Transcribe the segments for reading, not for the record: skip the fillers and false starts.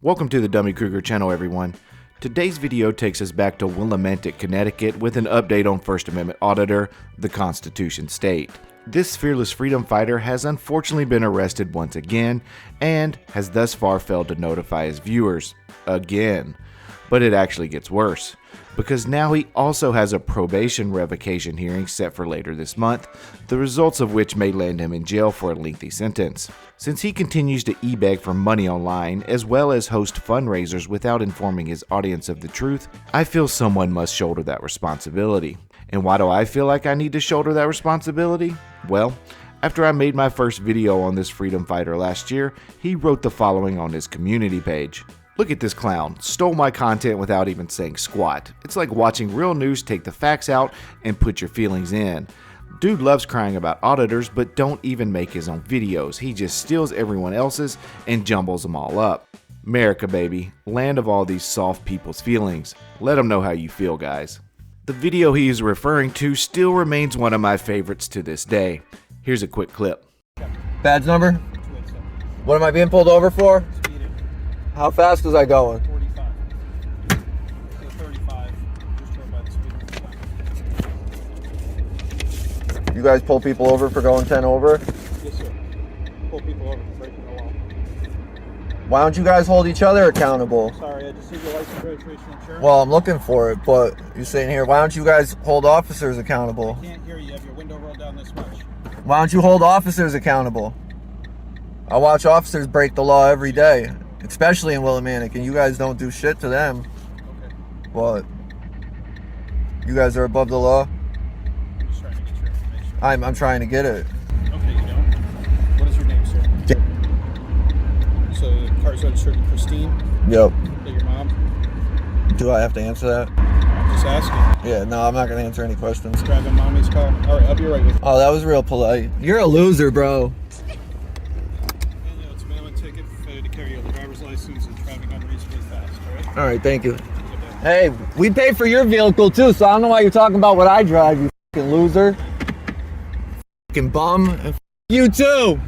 Welcome to the Dummy Kruger channel, everyone. Today's video takes us back to Willimantic, Connecticut with an update on First Amendment Auditor, the Constitution State. This fearless freedom fighter has unfortunately been arrested once again and has thus far failed to notify his viewers again. But it actually gets worse, because now he also has a probation revocation hearing set for later this month, the results of which may land him in jail for a lengthy sentence. Since he continues to e-beg for money online, as well as host fundraisers without informing his audience of the truth, I feel someone must shoulder that responsibility. And why do I feel like I need to shoulder that responsibility? Well, after I made my first video on this freedom fighter last year, he wrote the following on his community page. Look at this clown, stole my content without even saying squat. It's like watching real news take the facts out and put your feelings in. Dude loves crying about auditors, but don't even make his own videos. He just steals everyone else's and jumbles them all up. America, baby, land of all these soft people's feelings. Let them know how you feel, guys. The video he is referring to still remains one of my favorites to this day. Here's a quick clip. Badge number? What am I being pulled over for? How fast was I going? 45. So 35. Just drove by the speed limit. You guys pull people over for going 10 over? Yes, sir. Pull people over for breaking the law. Why don't you guys hold each other accountable? Sorry, I just need your license, registration, insurance. Well, I'm looking for it, but you're sitting here. Why don't you guys hold officers accountable? I can't hear you. You have your window rolled down this much. Why don't you hold officers accountable? I watch officers break the law every day, especially in Willimantic, and you guys don't do shit to them. Okay. What? You guys are above the law? I'm just trying to get your information. I'm trying to get it. Okay, you don't? What is your name, sir? So the car's registered to Christine? Yep. Is that your mom? Do I have to answer that? I'm just asking. Yeah, no, I'm not going to answer any questions. Driving mommy's car? Alright, I'll be right with you. Oh, that was real polite. You're a loser, bro. It's a mail-in ticket for failure to carry a driver's license and driving unreasonably fast, alright? All right, thank you. Hey, we pay for your vehicle too, so I don't know why you're talking about what I drive, you fucking loser. Fucking bum. And you too.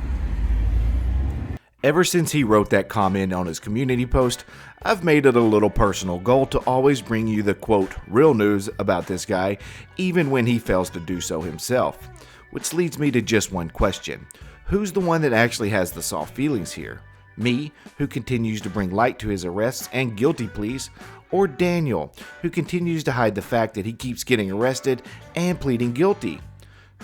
Ever since he wrote that comment on his community post, I've made it a little personal goal to always bring you the quote, real news about this guy, even when he fails to do so himself. Which leads me to just one question. Who's the one that actually has the soft feelings here? Me, who continues to bring light to his arrests and guilty pleas, or Daniel, who continues to hide the fact that he keeps getting arrested and pleading guilty?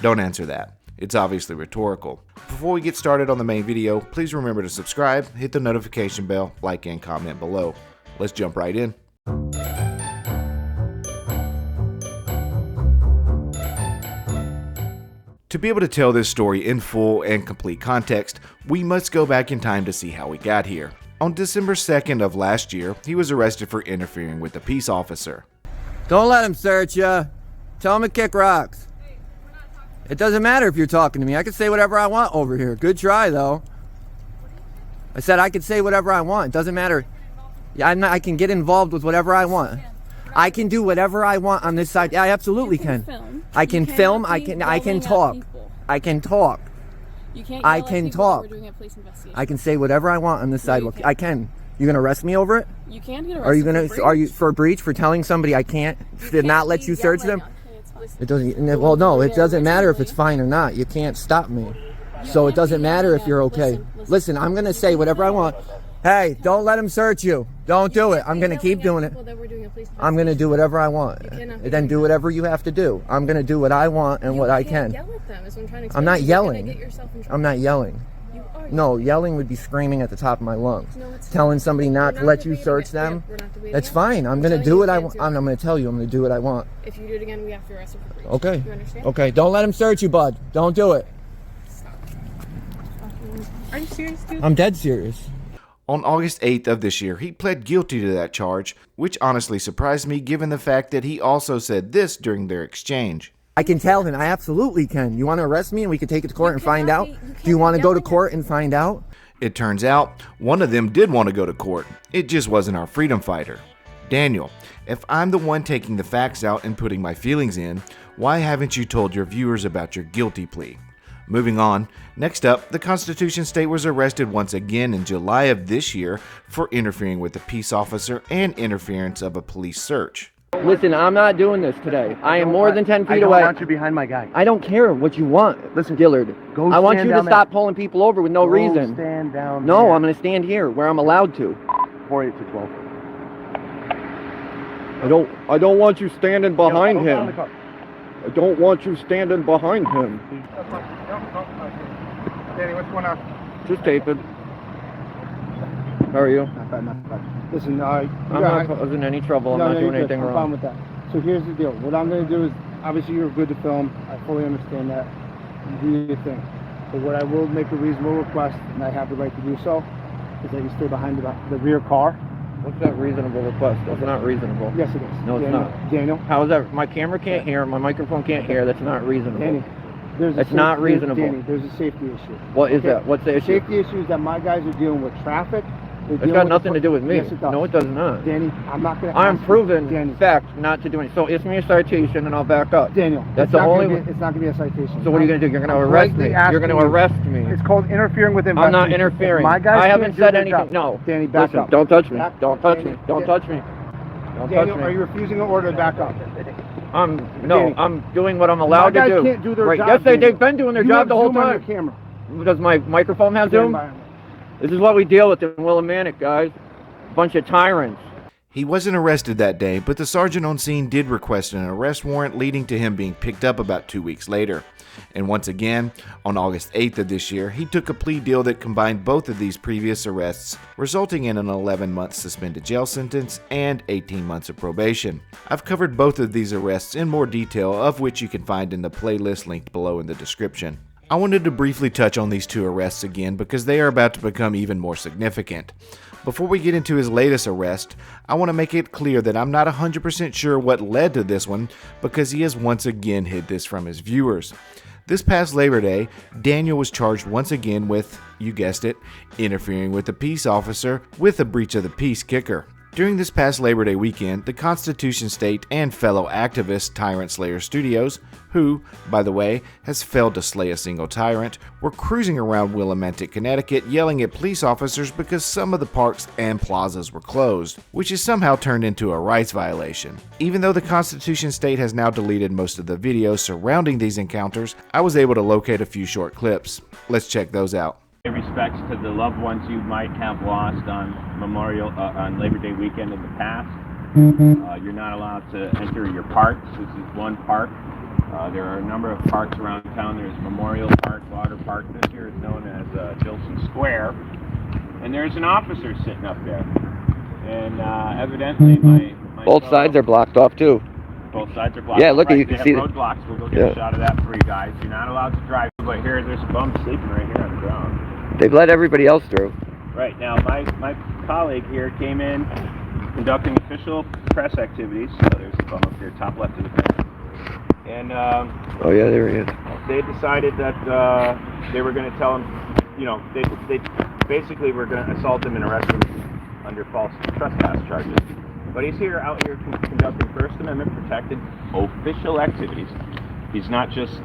Don't answer that. It's obviously rhetorical. Before we get started on the main video, please remember to subscribe, hit the notification bell, like, and comment below. Let's jump right in. To be able to tell this story in full and complete context, we must go back in time to see how we got here. On December 2nd of last year, he was arrested for interfering with a peace officer. Don't let him search ya. Tell him to kick rocks. It doesn't matter if you're talking to me. I can say whatever I want over here. Good try, though. I said I can say whatever I want. It doesn't matter. Yeah, I can get involved with whatever I want. I can do whatever I want on this side. Yeah, I absolutely can. I can film. I can talk. I can talk. I can talk. I can say whatever I want on this side. I can. You gonna arrest me over it? You can get arrested. Are you for breach for telling somebody I can't did not let you search them? It doesn't. Well, no, it doesn't matter if it's fine or not. You can't stop me. So it doesn't matter if you're okay. Listen, I'm gonna say whatever I want. Hey, don't let him search you. Don't do it. I'm gonna keep doing it. I'm gonna do whatever I want. And then do whatever you have to do. I'm gonna do what I want and what I can. I'm not yelling. I'm not yelling. No, yelling would be screaming at the top of my lungs. Telling somebody not to let you search them. That's fine. I'm gonna do what I want. I'm gonna tell you. I'm gonna do what I want. If you do it again, we have to arrest you for breach. Okay. You understand? Okay. Don't let him search you, bud. Don't do it. Are you serious, dude? I'm dead serious. On August 8th of this year, he pled guilty to that charge, which honestly surprised me given the fact that he also said this during their exchange. I can tell him. I absolutely can. You want to arrest me and we can take it to court and find out? Do you want to go to court and find out? It turns out, one of them did want to go to court. It just wasn't our freedom fighter. Daniel, if I'm the one taking the facts out and putting my feelings in, why haven't you told your viewers about your guilty plea? Moving on, next up, the Constitution State was arrested once again in July of this year for interfering with a peace officer and interference of a police search. Listen, I'm not doing this today. I am more than 10 feet I don't away. want you behind my guy. I don't care what you want. Listen, Gillard, Go I want stand you to down stop there. pulling people over with no Go reason. stand down No, there. I'm going to stand here where I'm allowed to. 48 to 12. I don't want you standing behind Go down the him. car. I don't want you standing behind him. Danny, what's going on? Just tape it. How are you? Not bad, not bad. Listen, I'm not causing any trouble. I'm not doing anything I'm fine wrong. with that. So here's the deal. What I'm going to do is, obviously you're good to film. I fully understand that. You do your thing. But what I will make a reasonable request, and I have the right to do so, is that you stay behind the rear car. What's that reasonable request? That's not reasonable. Yes, it is. No, it's Daniel, not. Daniel. How is that? My camera can't hear. My microphone can't hear. That's not reasonable. Danny. There's That's not reasonable. Danny, there's a safety issue. What is Okay? that? What's the The issue? safety issue is that my guys are dealing with traffic. They're It's dealing got with nothing to do with me. Yes, it does. No, it does not. Danny, I'm not going to. I'm proven Danny. fact not to do anything. So it's me a citation and I'll back up. Daniel, That's it's the not gonna only. it's not going to be a citation. So what are you going to do? You're going to I'm arrest me. politely You're going to asking you. arrest me. It's called interfering with I'm investigation. not interfering. My guys I haven't can't do said their anything. job. No. Danny, back Listen, up. don't touch me. Back- Don't touch Danny, me. Don't touch me. Don't Daniel, touch are me. you refusing an order to back up? Danny. I'm doing what I'm allowed My to guys do. can't do their Right. job, Yes, Danny. they've been doing their You job have the whole Zoom on your time. camera. Does my microphone have Stand Zoom? by him. This is what we deal with in Willimantic, guys. Bunch of tyrants. He wasn't arrested that day, but the sergeant on scene did request an arrest warrant, leading to him being picked up about 2 weeks later. And once again, on August 8th of this year, he took a plea deal that combined both of these previous arrests, resulting in an 11-month suspended jail sentence and 18 months of probation. I've covered both of these arrests in more detail, of which you can find in the playlist linked below in the description. I wanted to briefly touch on these two arrests again because they are about to become even more significant. Before we get into his latest arrest, I want to make it clear that I'm not 100% sure what led to this one because he has once again hid this from his viewers. This past Labor Day, Daniel was charged once again with, you guessed it, interfering with a peace officer with a breach of the peace kicker. During this past Labor Day weekend, the Constitution State and fellow activist Tyrant Slayer Studios, who, by the way, has failed to slay a single tyrant, were cruising around Willimantic, Connecticut, yelling at police officers because some of the parks and plazas were closed, which has somehow turned into a rights violation. Even though the Constitution State has now deleted most of the videos surrounding these encounters, I was able to locate a few short clips. Let's check those out. Respects to the loved ones you might have lost on on Labor Day weekend in the past. You're not allowed to enter your parks. This is one park. There are a number of parks around town. There's Memorial Park, Water Park. This here is known as Gilson Square. And there's an officer sitting up there. And evidently my Both sides are blocked off too. Both sides are blocked. Yeah, look, right, you can they see have the- roadblocks. We'll go get a shot of that for you guys. You're not allowed to drive. But there's a bum sleeping right here on the ground. They've let everybody else through. Right, now my colleague here came in conducting official press activities. So there's the bum up here, top left of the picture. And Oh yeah, there he is. they decided that they were going to tell him, you know, they basically were going to assault him and arrest him under false trespass charges. But he's out here conducting First Amendment protected official activities. He's not just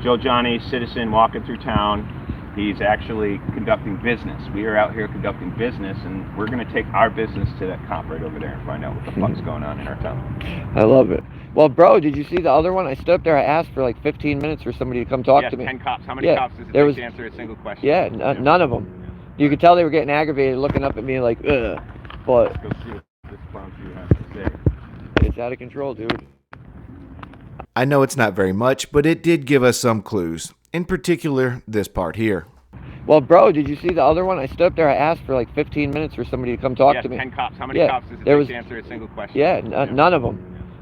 Joe Johnny citizen walking through town. He's actually conducting business. We are out here conducting business, and we're going to take our business to that cop right over there and find out what the fuck's going on in our town. I love it. Well, bro, did you see the other one? I stood up there. I asked for like 15 minutes for somebody to come talk Yes, to me. 10 cops. How many Yeah, cops does it there take was- to answer a single question? Yeah, none of them. You could tell they were getting aggravated, looking up at me like, ugh. But Let's go see what this clown shoe has to say. it's out of control, dude. I know it's not very much, but it did give us some clues. In particular, this part here. Well, bro, did you see the other one? I stood up there. I asked for like 15 minutes for somebody to come talk Yes, to me. 10 cops. How many Yeah, cops does it there take was- to answer a single question? Yeah, none of them.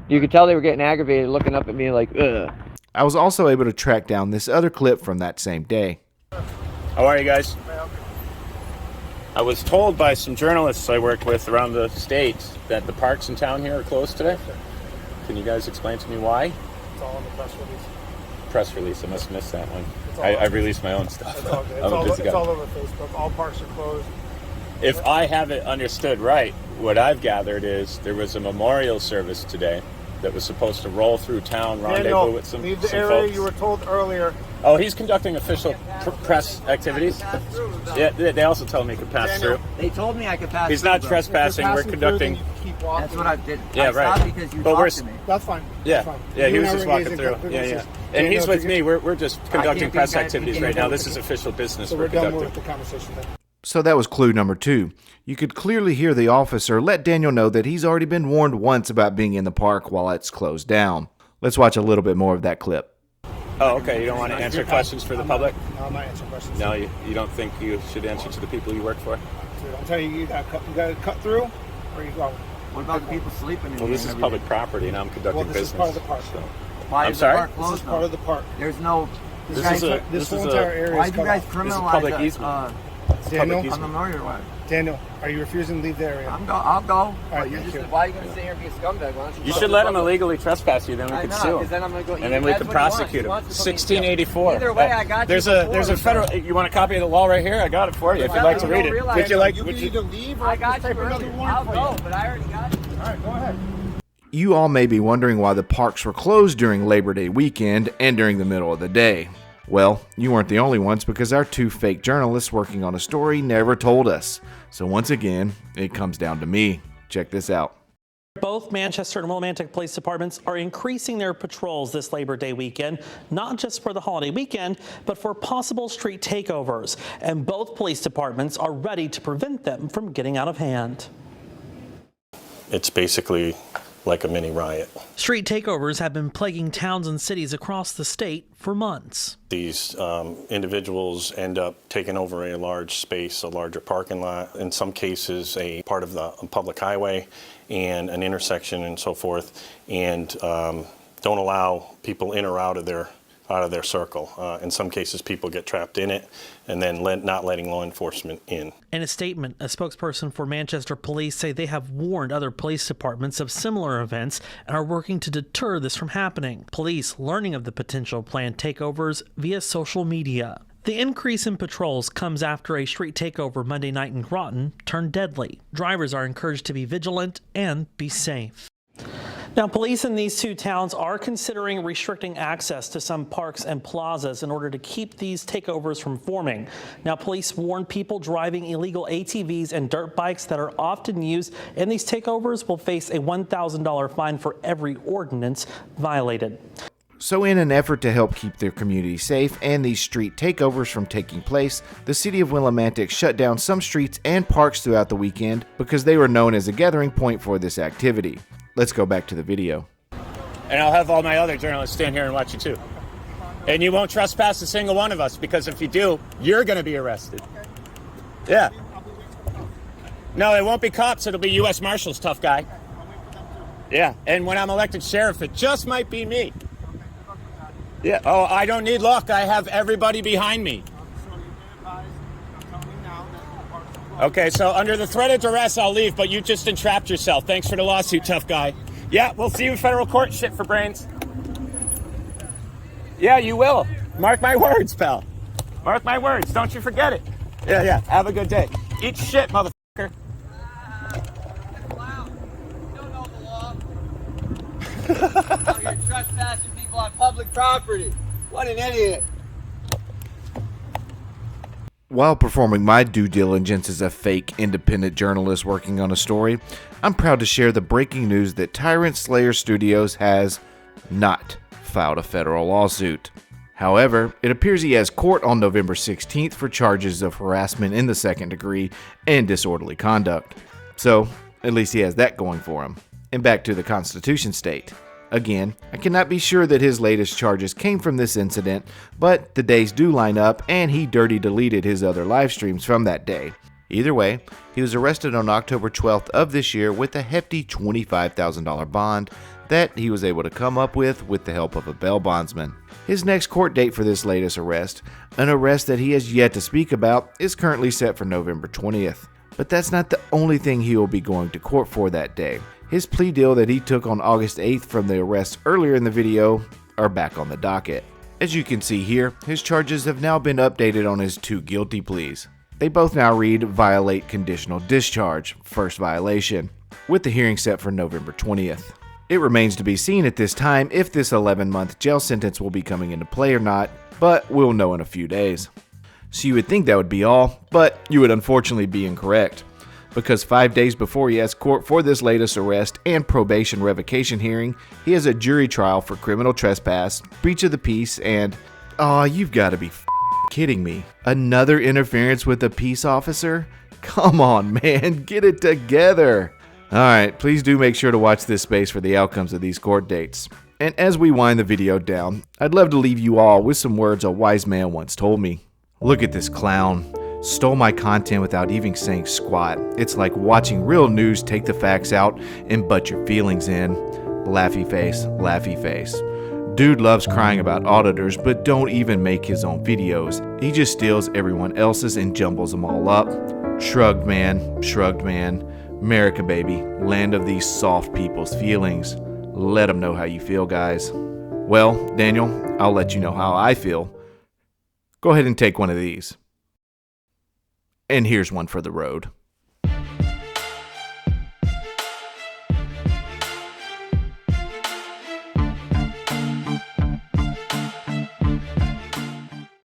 You could tell they were getting aggravated, looking up at me like, ugh. I was also able to track down this other clip from that same day. How are you guys? I was told by some journalists I work with around the state that the parks in town here are closed today. Can you guys explain to me why? It's all in the press release. Press release, I must have missed that one. It's all I released my own stuff. It's all good. I'm a busy It's guy. all over Facebook. All parks are closed. If I have it understood right, what I've gathered is there was a memorial service today that was supposed to roll through town, rendezvous Daniel, with some leave the some area folks. you were told earlier. Oh, he's conducting official press activities? Yeah, they also told me he could pass Daniel, through. They told me I could pass. He's through, not bro. trespassing. We're Passing through, conducting. then you keep walking. That's what I did. Yeah, I right. stopped because you But we're talked to me. That's fine. Yeah, That's fine. yeah. He You was and I just were walking engaged through. in Yeah. conversation. And Daniel, he's if with you me. get- We're just conducting think press you guys- activities you right now. can- This is official business So we're we're done with conducting. the conversation then. So that was clue number 2. You could clearly hear the officer let Daniel know that he's already been warned once about being in the park while it's closed down. Let's watch a little bit more of that clip. Oh, okay. You don't want to answer questions for the public? No, I'm not answering questions. No, you don't think you should answer to the people you work for? I'm telling you, you got to cut through, or you go. What about the people sleeping in Well, here this and is everything? public property, and I'm conducting Well, this business. is part of the park. so. Why I'm is sorry? the park This closed, is part though? of the park. There's no. This This is a- whole this is entire a- area Why is do you cut guys off. criminalize public that? easement. Daniel, public I'm a murderer. Daniel, are you refusing to leave the area? I'll go. right, But you're thank just, you. why are you going to sit here and be a scumbag? Why don't You go should to let the him public? illegally trespass you, then we I could know, sue because him. then I'm going to go. And then we that's could what he wants. prosecute He him. wants to put me in 1684. Either way, I got you There's before, a federal. You want a copy of the law right here? I got it for you. If you'd like to read it. Would you like? You Would can you? either leave or I got just type you another earlier. warrant I'll for go, you. but I already got you. All right, go ahead. You all may be wondering why the parks were closed during Labor Day weekend and during the middle of the day. Well, you weren't the only ones because our 2 fake journalists working on a story never told us. So once again, it comes down to me. Check this out. Both Manchester and Willimantic Police Departments are increasing their patrols this Labor Day weekend, not just for the holiday weekend, but for possible street takeovers. And both police departments are ready to prevent them from getting out of hand. It's basically like a mini riot. Street takeovers have been plaguing towns and cities across the state for months. These individuals end up taking over a large space, a larger parking lot, in some cases a part of the public highway and an intersection and so forth, and don't allow people in or out of their circle. In some cases, people get trapped in it and then not letting law enforcement in. In a statement, a spokesperson for Manchester Police say they have warned other police departments of similar events and are working to deter this from happening. Police learning of the potential planned takeovers via social media. The increase in patrols comes after a street takeover Monday night in Groton turned deadly. Drivers are encouraged to be vigilant and be safe. Now, police in these 2 towns are considering restricting access to some parks and plazas in order to keep these takeovers from forming. Now, police warn people driving illegal ATVs and dirt bikes that are often used in these takeovers will face a $1,000 fine for every ordinance violated. So in an effort to help keep their community safe and these street takeovers from taking place, the city of Willimantic shut down some streets and parks throughout the weekend because they were known as a gathering point for this activity. Let's go back to the video. And I'll have all my other journalists stand here and watch you too. And you won't trespass a single one of us, because if you do, you're going to be arrested. Yeah. No, it won't be cops. It'll be U.S. Marshals, tough guy. Yeah. And when I'm elected sheriff, it just might be me. Yeah. Oh, I don't need luck. I have everybody behind me. Okay, so under the threat of duress, I'll leave, but you just entrapped yourself. Thanks for the lawsuit, tough guy. Yeah, we'll see you in federal court, shit for brains. Yeah, you will. Mark my words, pal. Mark my words. Don't you forget it. Yeah. Have a good day. Eat shit, motherfucker. Wow. You don't know the law. You're trespassing people on public property. What an idiot. While performing my due diligence as a fake independent journalist working on a story, I'm proud to share the breaking news that Tyrant Slayer Studios has not filed a federal lawsuit. However, it appears he has court on November 16th for charges of harassment in the 2nd degree and disorderly conduct. So, at least he has that going for him. And back to the Constitution State. Again, I cannot be sure that his latest charges came from this incident, but the days do line up and he dirty deleted his other live streams from that day. Either way, he was arrested on October 12th of this year with a hefty $25,000 bond that he was able to come up with the help of a bail bondsman. His next court date for this latest arrest, an arrest that he has yet to speak about, is currently set for November 20th. But that's not the only thing he will be going to court for that day. His plea deal that he took on August 8th from the arrests earlier in the video are back on the docket. As you can see here, his charges have now been updated on his 2 guilty pleas. They both now read violate conditional discharge, first violation, with the hearing set for November 20th. It remains to be seen at this time if this 11-month jail sentence will be coming into play or not, but we'll know in a few days. So you would think that would be all, but you would unfortunately be incorrect. Because 5 days before he has court for this latest arrest and probation revocation hearing, he has a jury trial for criminal trespass, breach of the peace, and... Aw, you've got to be kidding me. Another interference with a peace officer? Come on, man, get it together. Alright, please do make sure to watch this space for the outcomes of these court dates. And as we wind the video down, I'd love to leave you all with some words a wise man once told me. Look at this clown. Stole my content without even saying squat. It's like watching real news take the facts out and butt your feelings in. Laughy face, laughy face. Dude loves crying about auditors, but don't even make his own videos. He just steals everyone else's and jumbles them all up. Shrugged man, shrugged man. America, baby, land of these soft people's feelings. Let them know how you feel, guys. Well, Daniel, I'll let you know how I feel. Go ahead and take one of these. And here's one for the road.